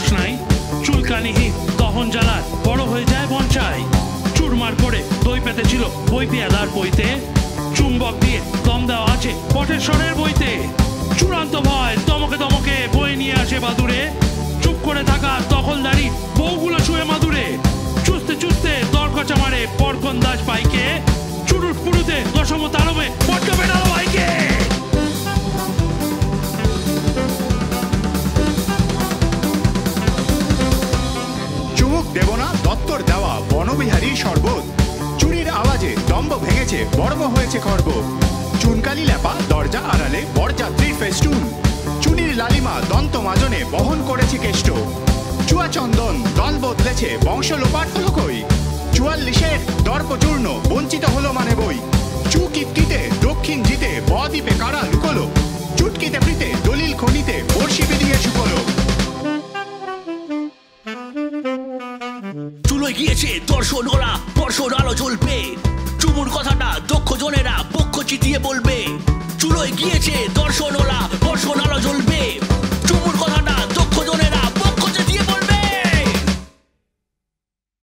দোষ নাই। চুলকানিহীন দহন জ্বালার বড় হয়ে যায় বঞ্চাই। চুরমার করে দই পেতে ছিল বই পেয়াদার বইতে। চুম্বক দিয়ে দম দেওয়া আছে পটেশ্বরের বইতে। চূড়ান্ত ভয় দমকে দমকে বই নিয়ে আসে বাদুরে। চুপ করে থাকা দখলদারি বউগুলো শুয়ে মাদুরে। চুষতে চুষতে দরকচা মারে পরকন দাস পাইকে। চুরুট পুরুতে দশম তালবে বড্ড বেড়ালো ভাইকে। চুমুক দেব না দত্তর দেওয়া বনবিহারীর শরবত। চুরির আওয়াজে দম্ব ভেঙেছে বর্ব হয়েছে খর্ব। চুনকালি লেপা দরজা আড়ালে বরযাত্রীর ফেস্টুন। চুনির লালিমা দন্ত মাজনে বহন করেছে কেষ্ট। চুয়া চন্দন দল বদলেছে বংশ লোপাট হলো কই। ৪৪-এর দর্পচূর্ণ বঞ্চিত হলো মানে বই। চুকিটকিতে দক্ষিণ জিতে বদ্বীপে কারা লুকোলো। চুটকিতে প্রীতে দলিল খনিতে বর্ষি বেরিয়ে শুকলো। চুলোয় গিয়েছে দর্শন ওরা বর্ষণ আলো জ্বলবে। চুমুর কথাটা দক্ষ জনেরা পক্ষ চিতিয়ে বলবে। চুলোয় গিয়েছে দর্শন ওরা বর্ষণ আলো জ্বলবে।